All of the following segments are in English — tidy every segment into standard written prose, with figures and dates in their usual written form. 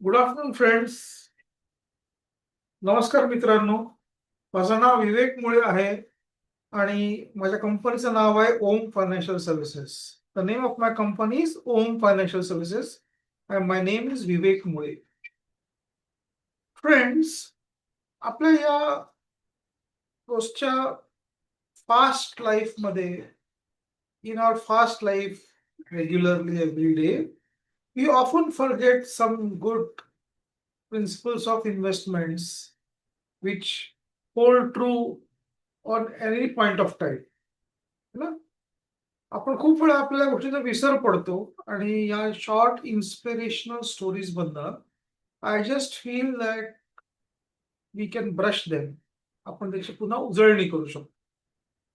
Good afternoon friends. नमस्कार मित्रांनो. माझं नाव विवेक मुळे आहे आणि माझ्या कंपनीचं नाव आहे Om financial services. The name of my company is Om financial services and my name is Vivek Mule. Friends, आपल्या या रोजच्या फास्ट लाईफमध्ये, in our fast life, regularly every day, we often forget some good principles of investments which hold true on any point of time. है ना? आपण खूप वेळा आपल्या गोष्टीचा विसर पडतो आणि या शॉर्ट इन्स्पिरेशनल स्टोरीज मधनं I just feel that we can brush them. आपण त्याची पुन्हा उजळणी करू शकतो.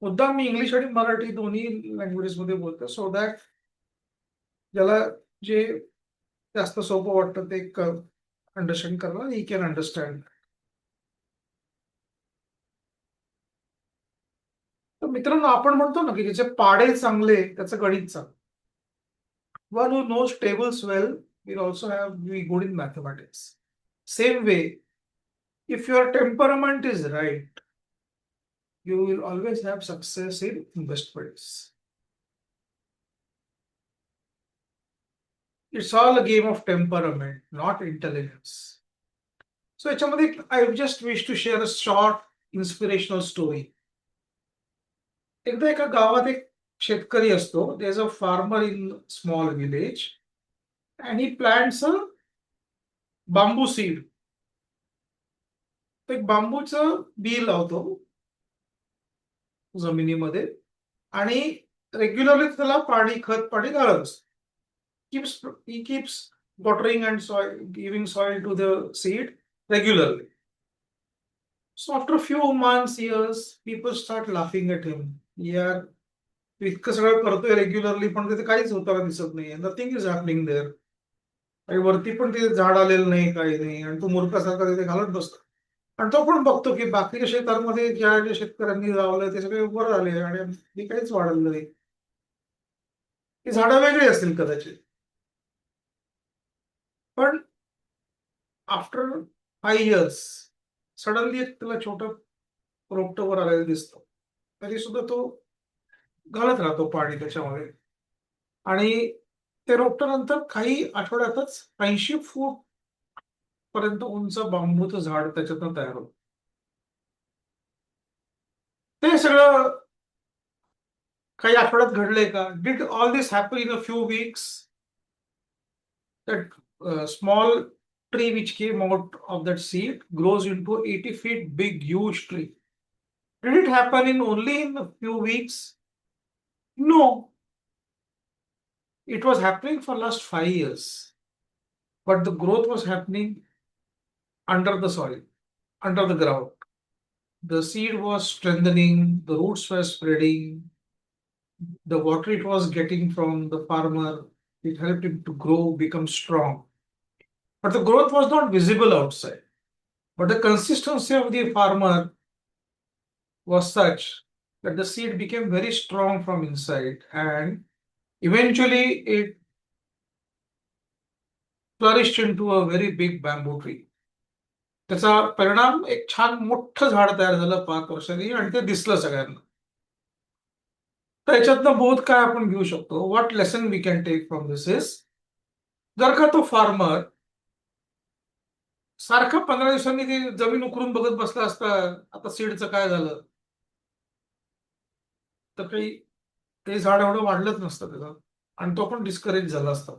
मुद्दाम मी इंग्लिश आणि मराठी दोन्ही लँग्वेजेस मध्ये बोलतो सो दॅट ज्याला जे जास्त सोपं वाटतं ते अंडरस्टँड करायला ही कॅन अंडरस्टँड. तर मित्रांनो, आपण म्हणतो ना की ज्याचे पाढे चांगले त्याचं गणित चांगलं. One who knows tables well will also be good in mathematics. Same way, if your temperament is right, you will always have success in investments. It's all a game of temperament, not intelligence. So याच्यामध्ये I just wish to share a short inspirational story. एकदा एका गावात एक शेतकरी असतो. There is a farmer in small village and he plants a bamboo seed. एक बांबूचं B लावतो जमिनीमध्ये आणि रेग्युलरली त्याला पाणी, खत पाणी घालत असतो. He keeps watering and soil, giving soil to the seed regularly. So after a few months, years, people start laughing at him. यार, तू इतकं सगळं करतोय रेग्युलरली पण तिथे काहीच होताना दिसत नाहीये. Nothing is happening there. आणि वरती पण तिथे झाड आलेलं नाही, काही नाही, आणि तू मूर्खासारखा तिथे घालत बसतो. आणि तो पण बघतो की बाकीच्या शेतांमध्ये ज्या ज्या शेतकऱ्यांनी लावलं ते सगळे वर आले आणि मी काहीच वाढलं नाही. ही झाडं वेगळी असतील कदाचित. पण आफ्टर 5 years सडनली एक त्याला छोटं रोपटं वर आलेलं दिसतं. तरी सुद्धा तो घालत राहतो पाणी त्याच्यामध्ये. आणि ते रोपटं नंतर काही आठवड्यातच 80 फूट पर्यंत उंच बांबूचं झाड त्याच्यातनं तयार होतं. ते सगळं काही आठवड्यात घडलंय का? Did all this happen in a few weeks? That small tree which came out of that seed grows into 80 feet big, huge tree. Did it happen in only in a few weeks? No. It was happening for last 5 years. But the growth was happening under the soil, under the ground. The seed was strengthening, the roots were spreading, the water it was getting from the farmer, it helped him to grow, become strong. But the growth was not visible outside. But the consistency of the farmer was such that the seed became very strong from inside and eventually it flourished into a very big bamboo tree. त्याचा परिणाम एक छान मोठं झाड तयार झालं 5 वर्षांनी आणि ते दिसलं सगळ्यांना. तर याच्यातनं बोध काय आपण घेऊ शकतो? What lesson we can take from this is, जर का तो फार्मर सारखं 15 दिवसांनी ती जमीन उकरून बघत बसला असता आता सीडचं काय झालं, तर काही ते झाड एवढं वाढलंच नसतं त्याचं आणि तो पण डिस्करेज झाला असता.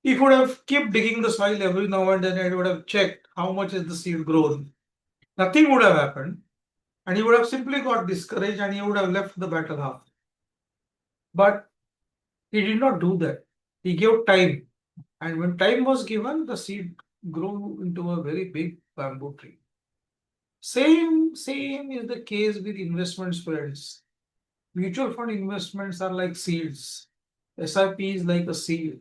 He would have kept digging the soil every now and then and would have checked how much is the seed grown. Nothing would have happened and he would have simply got discouraged and he would have left the battle half. But he did not do that. He gave time, and when time was given, the seed grew into a very big bamboo tree. Same is the case with investments, friends. Mutual fund investments are like seeds. SIP is like a seed.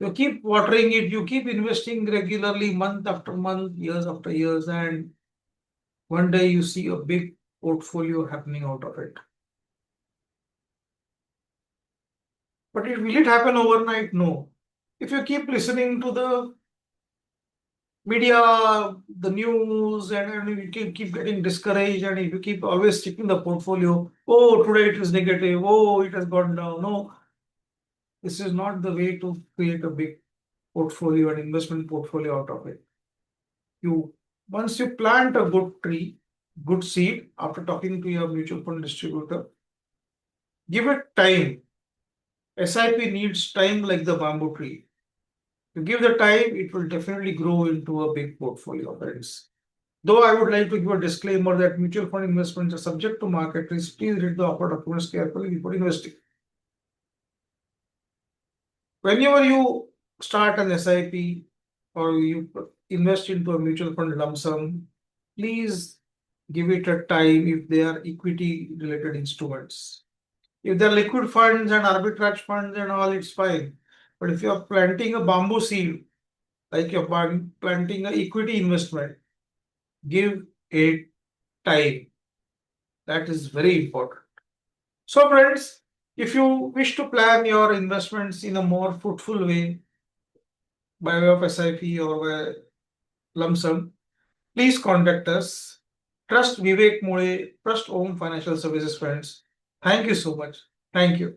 You keep watering it, you keep investing regularly, month after month, years after years, and one day you see a big portfolio happening out of it. But will it happen overnight? No. If you keep listening to the media, the news, and you keep getting discouraged, and if you keep always checking the portfolio, oh, today it is negative, oh, it has gone down. No, this is not the way to create a big portfolio and investment portfolio out of it. You Once you plant a good tree, good seed, after talking to your mutual fund distributor, give it time. SIP needs time like the bamboo tree. You give the time, it will definitely grow into a big portfolio, friends. Though I would like to give a disclaimer that mutual fund investments are subject to market risk, please read the offer documents carefully before investing. Whenever you start an SIP or you invest into a mutual fund lump sum, please give it a time if they are equity related instruments. If they're liquid funds and arbitrage funds and all, it's fine. But if you're planting a bamboo seed, like you're planting an equity investment, give it time. That is very important. So, friends, if you wish to plan your investments in a more fruitful way by way of SIP or by lump sum, please contact us. Trust Vivek Mole, trust Om Financial Services, friends. Thank you so much. Thank you.